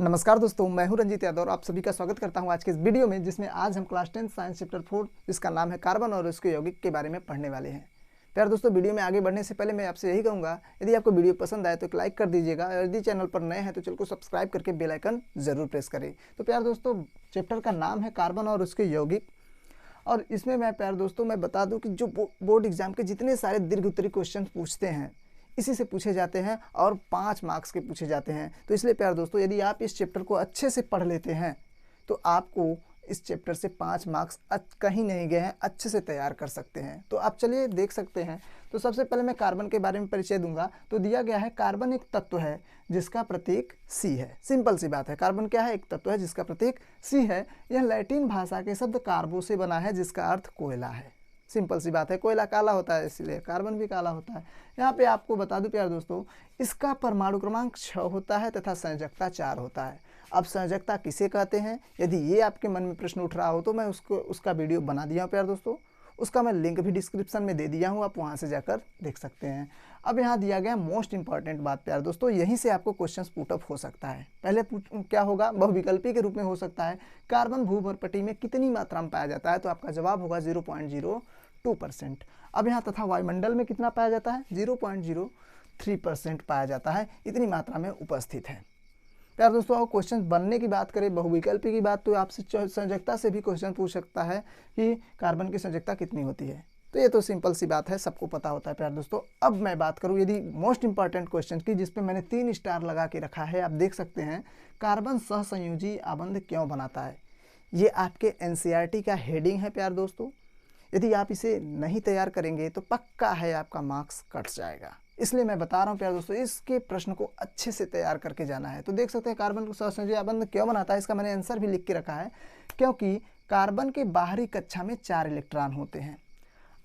नमस्कार दोस्तों, मैं हूं रंजीत यादव और आप सभी का स्वागत करता हूं आज के इस वीडियो में, जिसमें आज हम क्लास 10 साइंस चैप्टर 4 जिसका नाम है कार्बन और उसके यौगिक के बारे में पढ़ने वाले हैं। प्यार दोस्तों, वीडियो में आगे बढ़ने से पहले मैं आपसे यही कहूँगा, यदि आपको वीडियो पसंद आए तो एक लाइक कर दीजिएगा और यदि चैनल पर नए हैं तो चैनल को सब्सक्राइब करके बेल आइकन जरूर प्रेस करें। तो प्यार दोस्तों, चैप्टर का नाम है कार्बन और उसके यौगिक, और इसमें मैं प्यार दोस्तों मैं बता दूं कि जो बोर्ड एग्जाम के जितने सारे दीर्घ उत्तरी क्वेश्चन पूछते हैं इसी से पूछे जाते हैं और 5 मार्क्स के पूछे जाते हैं। तो इसलिए प्यार दोस्तों, यदि आप इस चैप्टर को अच्छे से पढ़ लेते हैं तो आपको इस चैप्टर से 5 मार्क्स कहीं नहीं गए हैं, अच्छे से तैयार कर सकते हैं। तो आप चलिए देख सकते हैं। तो सबसे पहले मैं कार्बन के बारे में परिचय दूंगा। तो दिया गया है कार्बन एक तत्व है जिसका प्रतीक C है। सिंपल सी बात है, कार्बन क्या है? एक तत्व है जिसका प्रतीक C है। यह लैटिन भाषा के शब्द कार्बो से बना है जिसका अर्थ कोयला है। सिंपल सी बात है, कोयला काला होता है इसलिए कार्बन भी काला होता है। यहाँ पे आपको बता दूं प्यार दोस्तों, इसका परमाणु क्रमांक 6 होता है तथा संयोजकता 4 होता है। अब संयोजकता किसे कहते हैं, यदि ये आपके मन में प्रश्न उठ रहा हो तो मैं उसका वीडियो बना दिया हूँ प्यार दोस्तों। उसका मैं लिंक भी डिस्क्रिप्शन में दे दिया हूँ, आप वहाँ से जाकर देख सकते हैं। अब यहाँ दिया गया मोस्ट इंपॉर्टेंट बात प्यार दोस्तों, यहीं से आपको क्वेश्चन पुटअप हो सकता है। पहले क्या होगा, बहुविकल्पी के रूप में हो सकता है, कार्बन भूमध्यरेखा में कितनी मात्रा में पाया जाता है? तो आपका जवाब होगा 0.02%। अब यहाँ तथा वायुमंडल में कितना पाया जाता है? 0.03% पाया जाता है, इतनी मात्रा में उपस्थित है। प्यार दोस्तों, और क्वेश्चन बनने की बात करें, बहुविकल्पी की बात, तो आपसे संयोजकता से भी क्वेश्चन पूछ सकता है कि कार्बन की संयोजकता कितनी होती है। तो ये तो सिंपल सी बात है, सबको पता होता है प्यार दोस्तों। अब मैं बात करूँ यदि मोस्ट इंपॉर्टेंट क्वेश्चन की, जिस पे मैंने 3 स्टार लगा के रखा है, आप देख सकते हैं, कार्बन सहसंयोजी आबंध क्यों बनाता है। ये आपके NCERT का हेडिंग है प्यार दोस्तों। यदि आप इसे नहीं तैयार करेंगे तो पक्का है आपका मार्क्स कट जाएगा। इसलिए मैं बता रहा हूँ प्यार दोस्तों, इसके प्रश्न को अच्छे से तैयार करके जाना है। तो देख सकते हैं कार्बन सहसंयोजी आबंध क्यों बनाता है, इसका मैंने आंसर भी लिख के रखा है। क्योंकि कार्बन के बाहरी कक्षा में 4 इलेक्ट्रॉन होते हैं।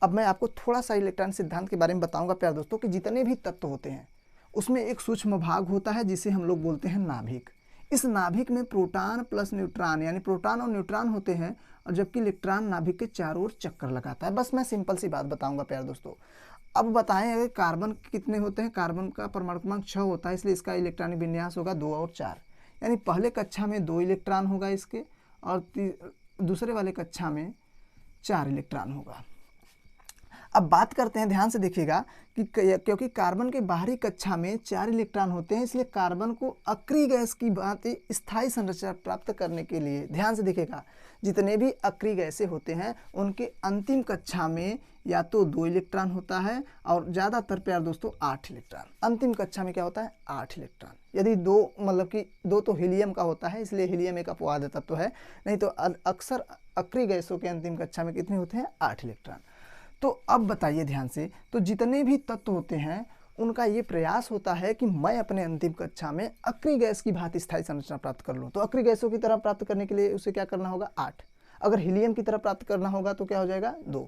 अब मैं आपको थोड़ा सा इलेक्ट्रॉन सिद्धांत के बारे में बताऊंगा प्यार दोस्तों, कि जितने भी तत्व होते हैं उसमें एक सूक्ष्म भाग होता है जिसे हम लोग बोलते हैं नाभिक। इस नाभिक में प्रोटॉन प्लस न्यूट्रॉन यानी प्रोटॉन और न्यूट्रॉन होते हैं, और जबकि इलेक्ट्रॉन नाभिक के चारों ओर चक्कर लगाता है। बस मैं सिंपल सी बात बताऊंगा प्यार दोस्तों। अब बताएं, अगर कार्बन कितने होते हैं? कार्बन का परमाणु क्रमांक 6 होता है, इसलिए इसका इलेक्ट्रॉनिक विन्यास होगा 2 और 4, यानी पहले कक्षा में 2 इलेक्ट्रॉन होगा इसके, और दूसरे वाले कक्षा में 4 इलेक्ट्रॉन होगा। अब बात करते हैं, ध्यान से देखिएगा कि क्योंकि कार्बन के बाहरी कक्षा में 4 इलेक्ट्रॉन होते हैं, इसलिए कार्बन को अक्रिय गैस की भांति स्थायी संरचना प्राप्त करने के लिए, ध्यान से देखिएगा, जितने भी अक्रिय गैसें होते हैं उनके अंतिम कक्षा में या तो 2 इलेक्ट्रॉन होता है, और ज़्यादातर प्यार दोस्तों 8 इलेक्ट्रॉन। अंतिम कक्षा में क्या होता है? 8 इलेक्ट्रॉन। यदि 2 मतलब कि 2 तो हीलियम का होता है, इसलिए हीलियम एक अपवाद तत्व है, नहीं तो अक्सर अक्रिय गैसों के अंतिम कक्षा में कितने होते हैं? 8 इलेक्ट्रॉन। तो अब बताइए ध्यान से, तो जितने भी तत्व होते हैं उनका ये प्रयास होता है कि मैं अपने अंतिम कक्षा में अक्रिय गैस की भांति स्थायी संरचना प्राप्त कर लूँ। तो अक्रिय गैसों की तरह प्राप्त करने के लिए उसे क्या करना होगा? 8। अगर हीलियम की तरह प्राप्त करना होगा तो क्या हो जाएगा? 2।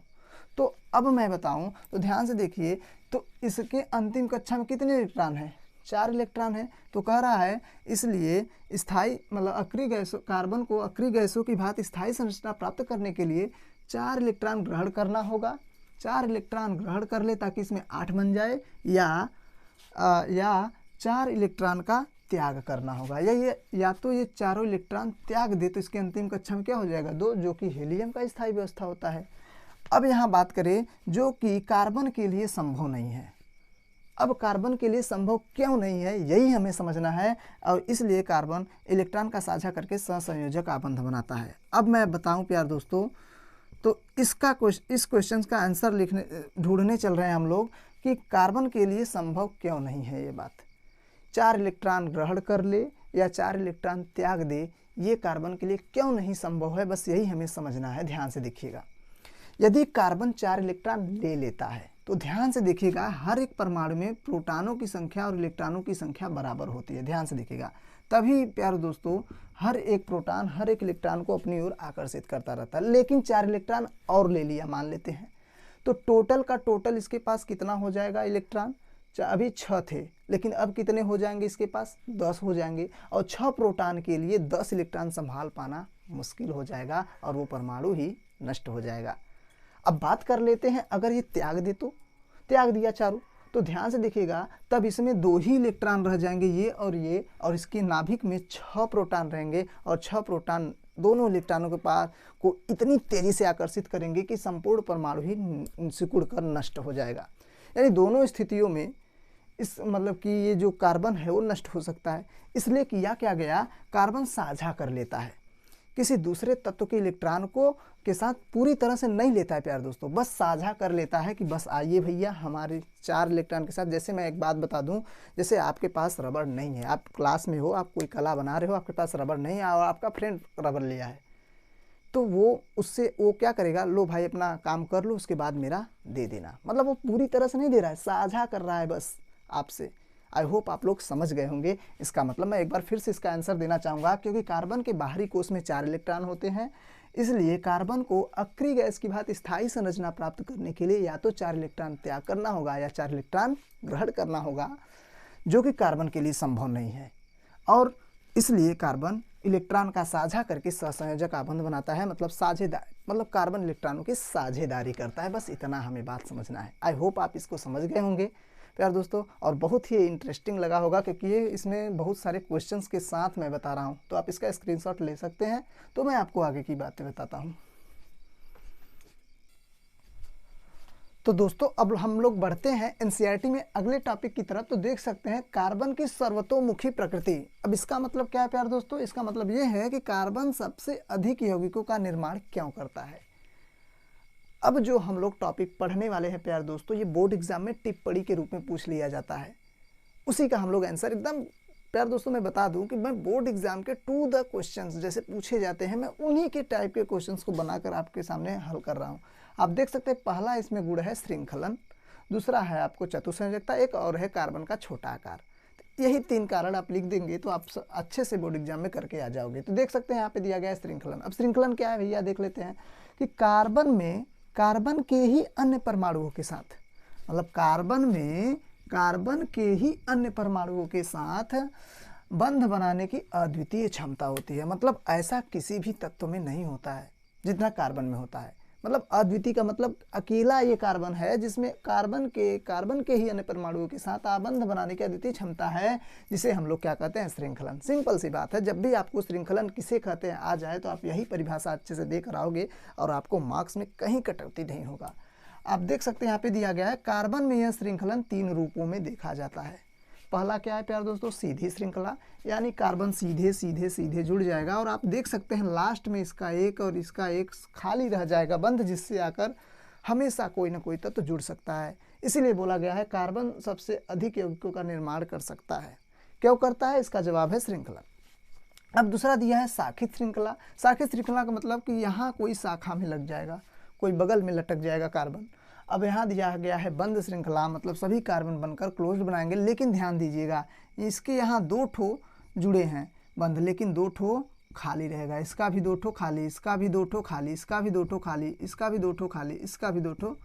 तो अब मैं बताऊं तो ध्यान से देखिए, तो इसके अंतिम कक्षा में कितने इलेक्ट्रॉन हैं? 4 इलेक्ट्रॉन है। तो कह रहा है इसलिए स्थायी मतलब अक्रिय गैसों, कार्बन को अक्रिय गैसों की भांति स्थायी संरचना प्राप्त करने के लिए 4 इलेक्ट्रॉन ग्रहण करना होगा। 4 इलेक्ट्रॉन ग्रहण कर ले ताकि इसमें 8 बन जाए, या 4 इलेक्ट्रॉन का त्याग करना होगा, या तो ये चारों इलेक्ट्रॉन त्याग दे तो इसके अंतिम कक्षा में क्या हो जाएगा? 2, जो कि हीलियम का स्थायी व्यवस्था होता है। अब यहाँ बात करें जो कि कार्बन के लिए संभव नहीं है। अब कार्बन के लिए संभव क्यों नहीं है, यही हमें समझना है, और इसलिए कार्बन इलेक्ट्रॉन का साझा करके सहसंयोजक आबंध बनाता है। अब मैं बताऊं प्यार दोस्तों, तो इस क्वेश्चन का आंसर ढूंढने चल रहे हैं हम लोग कि कार्बन के लिए संभव क्यों नहीं है ये बात। 4 इलेक्ट्रॉन ग्रहण कर ले या 4 इलेक्ट्रॉन त्याग दे, ये कार्बन के लिए क्यों नहीं संभव है, बस यही हमें समझना है। ध्यान से देखिएगा, यदि कार्बन 4 इलेक्ट्रॉन ले लेता है तो ध्यान से देखिएगा, हर एक परमाणु में प्रोटॉनों की संख्या और इलेक्ट्रॉनों की संख्या बराबर होती है। ध्यान से देखिएगा, तभी प्यारे दोस्तों हर एक प्रोटॉन हर एक इलेक्ट्रॉन को अपनी ओर आकर्षित करता रहता है। लेकिन 4 इलेक्ट्रॉन और ले लिया मान लेते हैं, तो टोटल का टोटल इसके पास कितना हो जाएगा इलेक्ट्रॉन? अभी 6 थे, लेकिन अब कितने हो जाएंगे इसके पास? 10 हो जाएंगे, और 6 प्रोटॉन के लिए 10 इलेक्ट्रॉन संभाल पाना मुश्किल हो जाएगा और वो परमाणु ही नष्ट हो जाएगा। अब बात कर लेते हैं, अगर ये त्याग दे तो, त्याग दिया चारों, तो ध्यान से देखिएगा, तब इसमें 2 ही इलेक्ट्रॉन रह जाएंगे, ये, और इसके नाभिक में 6 प्रोटॉन रहेंगे, और 6 प्रोटॉन दोनों इलेक्ट्रॉनों के पास को इतनी तेज़ी से आकर्षित करेंगे कि संपूर्ण परमाणु ही सिकुड़ कर नष्ट हो जाएगा। यानी दोनों स्थितियों में इस मतलब कि ये जो कार्बन है वो नष्ट हो सकता है। इसलिए किया क्या गया, कार्बन साझा कर लेता है, किसी दूसरे तत्व के इलेक्ट्रॉन को के साथ पूरी तरह से नहीं लेता है प्यारे दोस्तों, बस साझा कर लेता है कि बस आइए भैया हमारे 4 इलेक्ट्रॉन के साथ। जैसे मैं एक बात बता दूं, जैसे आपके पास रबड़ नहीं है, आप क्लास में हो, आप कोई कला बना रहे हो, आपके पास रबड़ नहीं है और आपका फ्रेंड रबड़ लिया है, तो वो क्या करेगा, लो भाई अपना काम कर लो, उसके बाद मेरा दे देना। मतलब वो पूरी तरह से नहीं दे रहा है, साझा कर रहा है बस आपसे। आई होप आप लोग समझ गए होंगे इसका मतलब। मैं एक बार फिर से इसका आंसर देना चाहूँगा, क्योंकि कार्बन के बाहरी कोश में 4 इलेक्ट्रॉन होते हैं, इसलिए कार्बन को अक्रिय गैस की भांति स्थायी संरचना प्राप्त करने के लिए या तो 4 इलेक्ट्रॉन त्याग करना होगा या 4 इलेक्ट्रॉन ग्रहण करना होगा, जो कि कार्बन के लिए संभव नहीं है। और इसलिए कार्बन इलेक्ट्रॉन का साझा करके सहसंयोजक आबंध बनाता है, मतलब साझेदार, मतलब कार्बन इलेक्ट्रॉनों की साझेदारी करता है। बस इतना हमें बात समझना है। आई होप आप इसको समझ गए होंगे प्यार दोस्तों, और बहुत ही इंटरेस्टिंग लगा होगा, क्योंकि ये इसमें बहुत सारे क्वेश्चंस के साथ मैं बता रहा हूँ, तो आप इसका स्क्रीनशॉट ले सकते हैं। तो मैं आपको आगे की बातें बताता हूँ। तो दोस्तों अब हम लोग बढ़ते हैं एनसीईआरटी में अगले टॉपिक की तरफ। तो देख सकते हैं कार्बन की सर्वतोमुखी प्रकृति। अब इसका मतलब क्या है प्यार दोस्तों, इसका मतलब ये है कि कार्बन सबसे अधिक यौगिकों का निर्माण क्यों करता है। अब जो हम लोग टॉपिक पढ़ने वाले हैं प्यार दोस्तों, ये बोर्ड एग्जाम में टिप्पणी के रूप में पूछ लिया जाता है, उसी का हम लोग आंसर एकदम प्यार दोस्तों मैं बता दूं कि मैं बोर्ड एग्जाम के टू द क्वेश्चंस जैसे पूछे जाते हैं, मैं उन्हीं के टाइप के क्वेश्चंस को बनाकर आपके सामने हल कर रहा हूं। आप देख सकते हैं पहला इसमें गुण है श्रृंखलन, दूसरा है आपको चतुसंयोजकता, एक और है कार्बन का छोटा आकार। तो यही 3 कारण आप लिख देंगे तो आप अच्छे से बोर्ड एग्जाम में करके आ जाओगे। तो देख सकते हैं यहाँ पे दिया गया है श्रृंखलन। अब श्रृंखलन क्या है भैया, देख लेते हैं कि कार्बन के ही अन्य परमाणुओं के साथ, मतलब कार्बन के ही अन्य परमाणुओं के साथ बंध बनाने की अद्वितीय क्षमता होती है। मतलब ऐसा किसी भी तत्व में नहीं होता है जितना कार्बन में होता है। मतलब अद्वितीय का मतलब अकेला ये कार्बन है जिसमें कार्बन के ही अन्य परमाणुओं के साथ आबंध बनाने की अद्वितीय क्षमता है, जिसे हम लोग क्या कहते हैं, श्रृंखलन। सिंपल सी बात है, जब भी आपको श्रृंखलन किसे कहते हैं आ जाए तो आप यही परिभाषा अच्छे से देकर आओगे और आपको मार्क्स में कहीं कटौती नहीं होगा। आप देख सकते हैं यहाँ पे दिया गया है, कार्बन में यह श्रृंखलन 3 रूपों में देखा जाता है। पहला क्या है प्यार दोस्तों, सीधी श्रृंखला, यानी कार्बन सीधे जुड़ जाएगा और आप देख सकते हैं लास्ट में इसका एक और इसका एक खाली रह जाएगा बंध, जिससे आकर हमेशा कोई ना कोई तत्व जुड़ सकता है। इसीलिए बोला गया है कार्बन सबसे अधिक यौगिकों का निर्माण कर सकता है। क्यों करता है, इसका जवाब है श्रृंखला। अब दूसरा दिया है शाखित श्रृंखला। शाखित श्रृंखला का मतलब कि यहाँ कोई शाखा में लग जाएगा, कोई बगल में लटक जाएगा कार्बन। अब यहाँ दिया गया है बंद श्रृंखला, मतलब सभी कार्बन बनकर क्लोज्ड बनाएंगे। लेकिन ध्यान दीजिएगा, इसके यहाँ 2 ठो जुड़े हैं बंद, लेकिन 2 ठो खाली रहेगा। इसका भी 2 ठो खाली, इसका भी 2 ठो खाली, इसका भी 2 ठो खाली, इसका भी 2 ठो खाली, इसका भी 2 ठो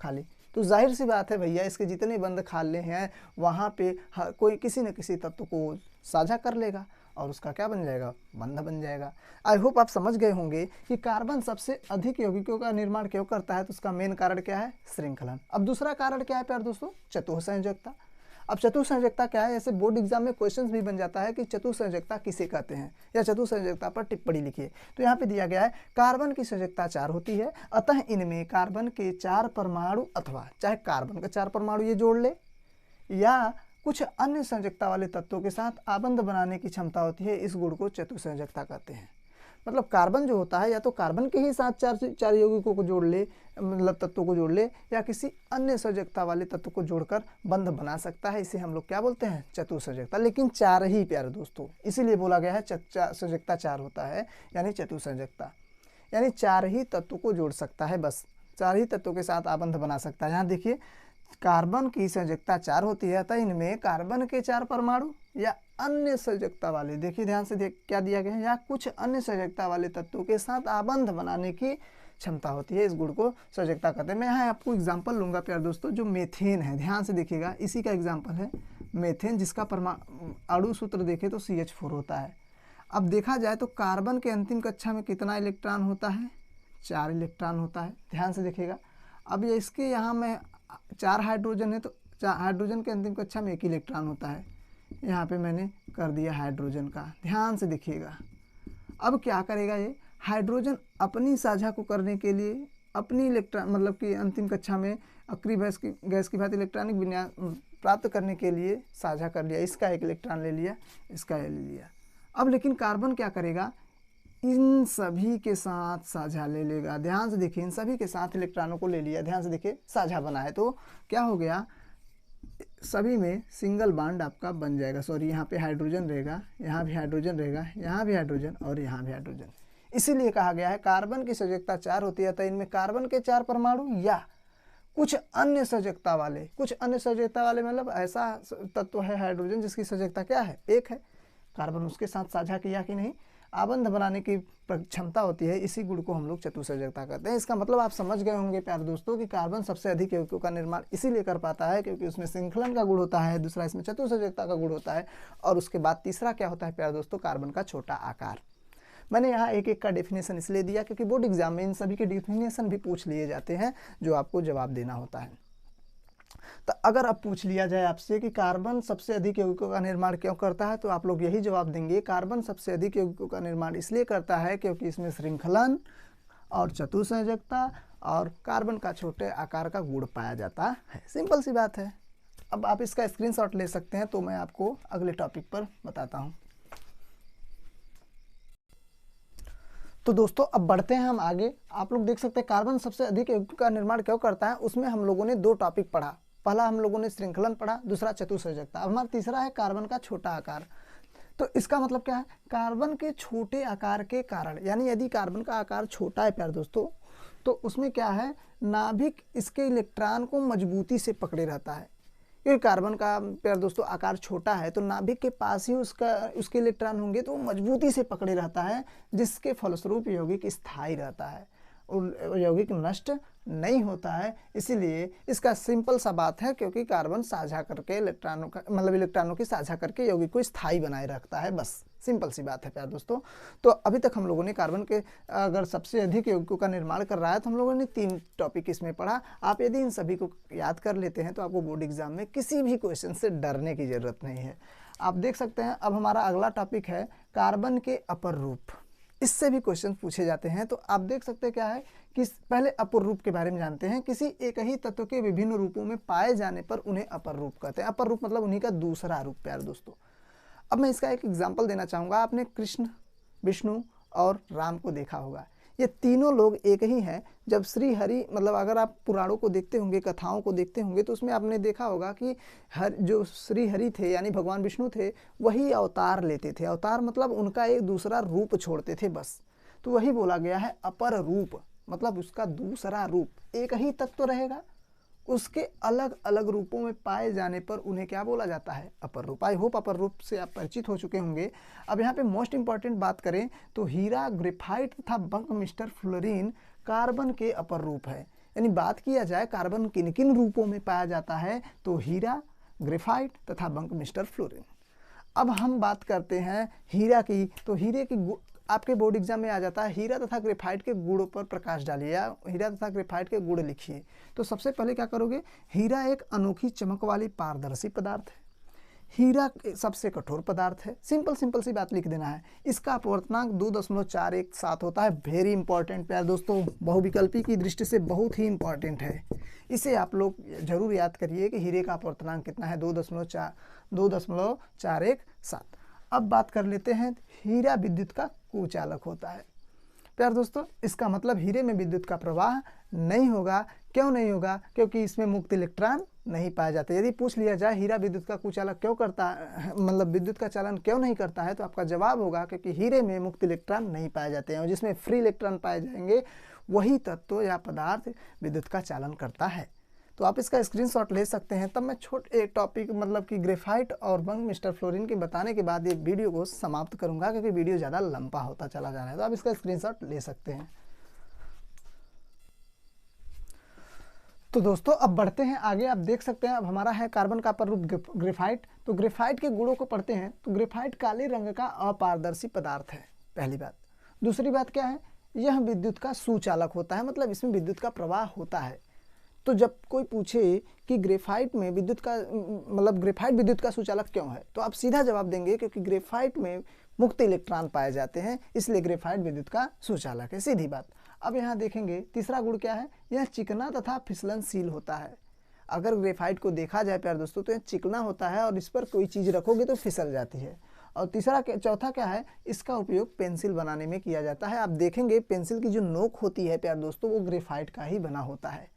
खाली। तो जाहिर सी बात है भैया, इसके जितने बंद खाली हैं वहाँ पे कोई किसी न किसी तत्व को साझा कर लेगा और उसका क्या बन जाएगा, बंध बन जाएगा। आई होप आप समझ गए होंगे कि कार्बन सबसे अधिक यौगिकों का निर्माण क्यों करता है। तो उसका मेन कारण क्या है, श्रृंखलन। अब दूसरा कारण क्या है प्यार दोस्तों, चतुसंयोजकता। अब चतुसंयोजकता क्या है, ऐसे बोर्ड एग्जाम में क्वेश्चंस भी बन जाता है कि चतुसंयोजकता किसे कहते हैं या चतुसंयोजकता पर टिप्पणी लिखिए। तो यहाँ पे दिया गया है, कार्बन की संयोजकता 4 होती है, अतः इनमें कार्बन के 4 परमाणु अथवा चाहे कार्बन के 4 परमाणु ये जोड़ ले या कुछ अन्य संयोजकता वाले तत्वों के साथ आबंध बनाने की क्षमता होती है। इस गुण को चतुसंयोजकता कहते हैं। मतलब कार्बन जो होता है या तो कार्बन के ही साथ 4 यौगिकों को जोड़ ले, मतलब तत्वों को जोड़ ले, या किसी अन्य संयोजकता वाले तत्व को जोड़कर बंध बना सकता है। इसे हम लोग क्या बोलते हैं, चतुसंयोजकता। लेकिन 4 ही प्यारे दोस्तों, इसीलिए बोला गया है संयोजकता 4 होता है, यानी चतुसंयोजकता, यानी 4 ही तत्व को जोड़ सकता है, बस 4 ही तत्वों के साथ आबंध बना सकता है। यहाँ देखिए कार्बन की संयोजकता 4 होती है, अतः इनमें कार्बन के 4 परमाणु या अन्य संयोजकता वाले, देखिए ध्यान से क्या दिया गया है, या कुछ अन्य संयोजकता वाले तत्वों के साथ आबंध बनाने की क्षमता होती है। इस गुण को संयोजकता कहते हैं। मैं यहाँ आपको एग्जांपल लूँगा प्यार दोस्तों, जो मेथेन है, ध्यान से देखिएगा, इसी का एग्जाम्पल है मेथेन, जिसका अणु सूत्र देखें तो CH4 होता है। अब देखा जाए तो कार्बन के अंतिम कक्षा में कितना इलेक्ट्रॉन होता है, 4 इलेक्ट्रॉन होता है। ध्यान से देखिएगा, अब ये इसके यहाँ में 4 हाइड्रोजन है तो हाइड्रोजन के अंतिम कक्षा में एक इलेक्ट्रॉन होता है। यहाँ पे मैंने कर दिया हाइड्रोजन का, ध्यान से देखिएगा। अब क्या करेगा ये हाइड्रोजन अपनी साझा को करने के लिए अपनी इलेक्ट्रॉन मतलब कि अंतिम कक्षा में अक्रिय गैस की भांति इलेक्ट्रॉनिक विन्यास प्राप्त करने के लिए साझा कर लिया। इसका एक इलेक्ट्रॉन ले लिया, इसका ले लिया। अब लेकिन कार्बन क्या करेगा, इन सभी के साथ साझा ले लेगा। ध्यान से देखिए, इन सभी के साथ इलेक्ट्रॉनों को ले लिया। ध्यान से देखिए, साझा बना है तो क्या हो गया, सभी में सिंगल बॉन्ड आपका बन जाएगा। सॉरी, यहाँ पे हाइड्रोजन रहेगा, यहाँ भी हाइड्रोजन रहेगा, यहाँ भी हाइड्रोजन और यहाँ भी हाइड्रोजन। इसीलिए कहा गया है कार्बन की सजगता 4 होती है, तो इनमें कार्बन के 4 परमाणु या कुछ अन्य सजगता वाले मतलब ऐसा तत्व है हाइड्रोजन जिसकी सजगता क्या है, 1 है। कार्बन उसके साथ साझा किया कि नहीं, आबंध बनाने की क्षमता होती है, इसी गुण को हम लोग चतुसजगता कहते हैं। इसका मतलब आप समझ गए होंगे प्यारे दोस्तों कि कार्बन सबसे अधिक यौगिकों का निर्माण इसीलिए कर पाता है क्योंकि उसमें श्रृंखलन का गुण होता है, दूसरा इसमें चतुसजगता का गुण होता है, और उसके बाद तीसरा क्या होता है प्यारे दोस्तों, कार्बन का छोटा आकार। मैंने यहाँ एक एक का डेफिनेशन इसलिए दिया क्योंकि बोर्ड एग्जाम में इन सभी के डेफिनेशन भी पूछ लिए जाते हैं जो आपको जवाब देना होता है। तो अगर अब पूछ लिया जाए आपसे कि कार्बन सबसे अधिक यौगिकों का निर्माण क्यों करता है, तो आप लोग यही जवाब देंगे, कार्बन सबसे अधिक यौगिकों का निर्माण इसलिए करता है क्योंकि इसमें श्रृंखलन और चतुसंयोजकता और कार्बन का छोटे आकार का गुण पाया जाता है। सिंपल सी बात है। अब आप इसका स्क्रीनशॉट ले सकते हैं, तो मैं आपको अगले टॉपिक पर बताता हूँ। तो दोस्तों अब बढ़ते हैं हम आगे। आप लोग देख सकते हैं कार्बन सबसे अधिक यौगिकों का निर्माण क्यों करता है, उसमें हम लोगों ने 2 टॉपिक पढ़ा। पहला हम लोगों ने श्रृंखलन पढ़ा, दूसरा चतुसंयोजकता। अब हमारा तीसरा है कार्बन का छोटा आकार। तो इसका मतलब क्या है, कार्बन के छोटे आकार के कारण, यानी यदि कार्बन का आकार छोटा है प्यारे दोस्तों, तो उसमें क्या है, नाभिक इसके इलेक्ट्रॉन को मजबूती से पकड़े रहता है। क्योंकि कार्बन का प्यारे दोस्तों आकार छोटा है तो नाभिक के पास ही उसके इलेक्ट्रॉन होंगे तो मजबूती से पकड़े रहता है, जिसके फलस्वरूप यौगिक स्थायी रहता है और यौगिक नष्ट नहीं होता है। इसीलिए इसका सिंपल सा बात है, क्योंकि कार्बन साझा करके इलेक्ट्रॉनों की साझा करके यौगिक को स्थायी बनाए रखता है। बस सिंपल सी बात है प्यारे दोस्तों। तो अभी तक हम लोगों ने कार्बन के अगर सबसे अधिक यौगिकों का निर्माण कर रहा है तो हम लोगों ने 3 टॉपिक इसमें पढ़ा। आप यदि इन सभी को याद कर लेते हैं तो आपको बोर्ड एग्जाम में किसी भी क्वेश्चन से डरने की जरूरत नहीं है। आप देख सकते हैं अब हमारा अगला टॉपिक है कार्बन के अपर रूप। इससे भी क्वेश्चन पूछे जाते हैं। तो आप देख सकते हैं क्या है कि पहले अपर रूप के बारे में जानते हैं। किसी एक ही तत्व के विभिन्न रूपों में पाए जाने पर उन्हें अपर रूप कहते हैं। अपर रूप मतलब उन्हीं का दूसरा रूप प्यारे दोस्तों। अब मैं इसका एक एग्जाम्पल देना चाहूँगा। आपने कृष्ण, विष्णु और राम को देखा होगा, ये तीनों लोग एक ही हैं। जब श्री हरि मतलब अगर आप पुराणों को देखते होंगे, कथाओं को देखते होंगे, तो उसमें आपने देखा होगा कि जो श्री हरि थे यानी भगवान विष्णु थे, वही अवतार लेते थे। अवतार मतलब उनका एक दूसरा रूप छोड़ते थे बस। तो वही बोला गया है अपर रूप, मतलब उसका दूसरा रूप। एक ही तत्व रहेगा, उसके अलग अलग रूपों में पाए जाने पर उन्हें क्या बोला जाता है, अपर रूप। आई होप अपर रूप से आप परिचित हो चुके होंगे। अब यहाँ पे मोस्ट इंपॉर्टेंट बात करें तो हीरा, ग्रेफाइट तथा बंकमिस्टर फ्लोरीन कार्बन के अपर रूप है। यानी बात किया जाए कार्बन किन किन रूपों में पाया जाता है, तो हीरा, ग्रेफाइट तथा बंकमिस्टर फ्लोरीन। अब हम बात करते हैं हीरा की। तो हीरे की आपके बोर्ड एग्जाम में आ जाता है, हीरा तथा ग्रेफाइट के गुणों पर प्रकाश डालिए या हीरा तथा ग्रेफाइट के गुण लिखिए। तो सबसे पहले क्या करोगे, हीरा एक अनोखी चमक वाली पारदर्शी पदार्थ है। हीरा सबसे कठोर पदार्थ है। सिंपल सी बात लिख देना है। इसका अपवर्तनांक 2.417 होता है। वेरी इंपॉर्टेंट प्यारे दोस्तों, बहुविकल्पी की दृष्टि से बहुत ही इंपॉर्टेंट है। इसे आप लोग जरूर याद करिए कि हीरे का अपवर्तनांक कितना है, 2.417। अब बात कर लेते हैं, हीरा विद्युत का कुचालक होता है। प्यारे दोस्तों, इसका मतलब हीरे में विद्युत का प्रवाह नहीं होगा। क्यों नहीं होगा, क्योंकि इसमें मुक्त इलेक्ट्रॉन नहीं पाए जाते। यदि पूछ लिया जाए हीरा विद्युत का कुचालक क्यों करता है, मतलब विद्युत का चालन क्यों नहीं करता है, तो आपका जवाब होगा क्योंकि हीरे में मुक्त इलेक्ट्रॉन नहीं पाए जाते हैं, और जिसमें फ्री इलेक्ट्रॉन पाए जाएंगे वही तत्व या पदार्थ विद्युत का चालन करता है। तो आप इसका स्क्रीनशॉट ले सकते हैं। तब मैं छोटे टॉपिक मतलब कि ग्रेफाइट और बंकमिस्टर फ्लोरीन के बताने के बाद ये वीडियो को समाप्त करूंगा, क्योंकि वीडियो ज़्यादा लंबा होता चला जा रहा है। तो आप इसका स्क्रीनशॉट ले सकते हैं। तो दोस्तों अब बढ़ते हैं आगे। आप देख सकते हैं अब हमारा है कार्बन का अपर रूप ग्रेफाइट। तो ग्रेफाइट के गुणों को पढ़ते हैं। तो ग्रेफाइट काले रंग का अपारदर्शी पदार्थ है, पहली बात। दूसरी बात क्या है, यह विद्युत का सुचालक होता है, मतलब इसमें विद्युत का प्रवाह होता है। तो जब कोई पूछे कि ग्रेफाइट में विद्युत का मतलब ग्रेफाइट विद्युत का सुचालक क्यों है, तो आप सीधा जवाब देंगे क्योंकि ग्रेफाइट में मुक्त इलेक्ट्रॉन पाए जाते हैं, इसलिए ग्रेफाइट विद्युत का सुचालक है, सीधी बात। अब यहाँ देखेंगे तीसरा गुण क्या है, यह चिकना तथा फिसलनशील होता है। अगर ग्रेफाइट को देखा जाए प्यारे दोस्तों तो यह चिकना होता है और इस पर कोई चीज़ रखोगे तो फिसल जाती है। और चौथा क्या है, इसका उपयोग पेंसिल बनाने में किया जाता है। आप देखेंगे पेंसिल की जो नोक होती है प्यारे दोस्तों वो ग्रेफाइट का ही बना होता है।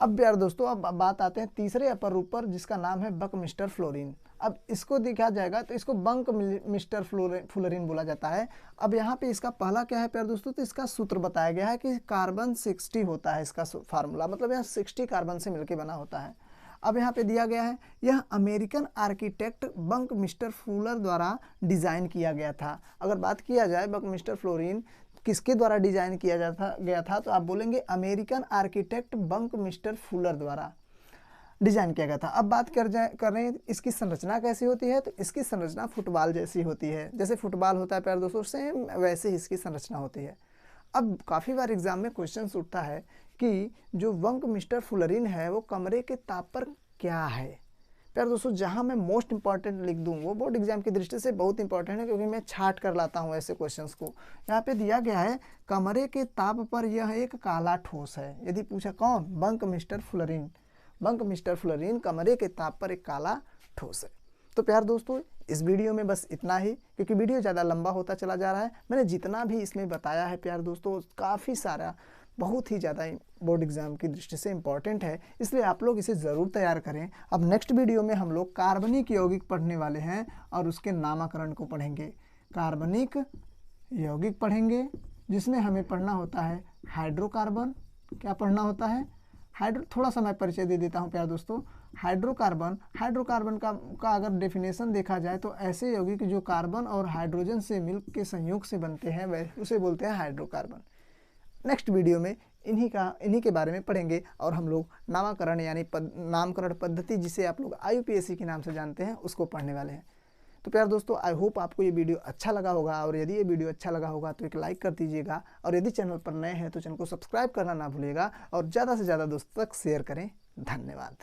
अब प्यारे दोस्तों अब बात आते हैं तीसरे अपर रूप पर जिसका नाम है बकमिस्टर फ्लोरीन। अब इसको देखा जाएगा तो इसको बंकमिस्टर फ्लोरीन बोला जाता है। अब यहाँ पे इसका पहला क्या है प्यारे दोस्तों, तो इसका सूत्र बताया गया है कि कार्बन 60 होता है इसका फार्मूला, मतलब यहाँ 60 कार्बन से मिलकर बना होता है। अब यहाँ पे दिया गया है यह अमेरिकन आर्किटेक्ट बंकमिस्टर फूलर द्वारा डिज़ाइन किया गया था। अगर बात किया जाए बंकमिस्टर फ्लोरीन किसके द्वारा डिजाइन किया गया था तो आप बोलेंगे अमेरिकन आर्किटेक्ट बंकमिस्टर फूलर द्वारा डिजाइन किया गया था। अब बात कर रहे हैं इसकी संरचना कैसी होती है, तो इसकी संरचना फुटबॉल जैसी होती है। जैसे फुटबॉल होता है प्यारे दोस्तों सेम वैसे ही इसकी संरचना होती है। अब काफ़ी बार एग्जाम में क्वेश्चन उठता है कि जो बंकमिस्टर फ्लोरीन है वो कमरे के ताप पर क्या है। प्यारे दोस्तों जहाँ मैं मोस्ट इंपॉर्टेंट लिख दूँ वो बोर्ड एग्जाम की दृष्टि से बहुत इंपॉर्टेंट है क्योंकि मैं छाट कर लाता हूँ ऐसे क्वेश्चंस को। यहाँ पे दिया गया है कमरे के ताप पर यह एक काला ठोस है। यदि पूछा कौन, बंकमिस्टर फ्लोरीन, बंकमिस्टर फ्लोरीन कमरे के ताप पर एक काला ठोस है। तो प्यार दोस्तों इस वीडियो में बस इतना ही, क्योंकि वीडियो ज़्यादा लंबा होता चला जा रहा है। मैंने जितना भी इसमें बताया है प्यार दोस्तों काफ़ी सारा बहुत ही ज़्यादा बोर्ड एग्जाम की दृष्टि से इम्पॉर्टेंट है, इसलिए आप लोग इसे ज़रूर तैयार करें। अब नेक्स्ट वीडियो में हम लोग कार्बनिक यौगिक पढ़ने वाले हैं और उसके नामकरण को पढ़ेंगे। कार्बनिक यौगिक पढ़ेंगे जिसमें हमें पढ़ना होता है हाइड्रोकार्बन। क्या पढ़ना होता है, थोड़ा सा मैं परिचय दे देता हूँ प्यार दोस्तों। हाइड्रोकार्बन का अगर डेफिनेशन देखा जाए तो ऐसे यौगिक जो कार्बन और हाइड्रोजन से मिल के संयोग से बनते हैं वह उसे बोलते हैं हाइड्रोकार्बन। नेक्स्ट वीडियो में इन्हीं के बारे में पढ़ेंगे और हम लोग नामकरण यानी नामकरण पद्धति जिसे आप लोग IUPAC के नाम से जानते हैं उसको पढ़ने वाले हैं। तो प्यार दोस्तों आई होप आपको ये वीडियो अच्छा लगा होगा, और यदि ये वीडियो अच्छा लगा होगा तो एक लाइक कर दीजिएगा, और यदि चैनल पर नए हैं तो चैनल को सब्सक्राइब करना ना भूलिएगा और ज़्यादा से ज़्यादा दोस्तों तक शेयर करें। धन्यवाद।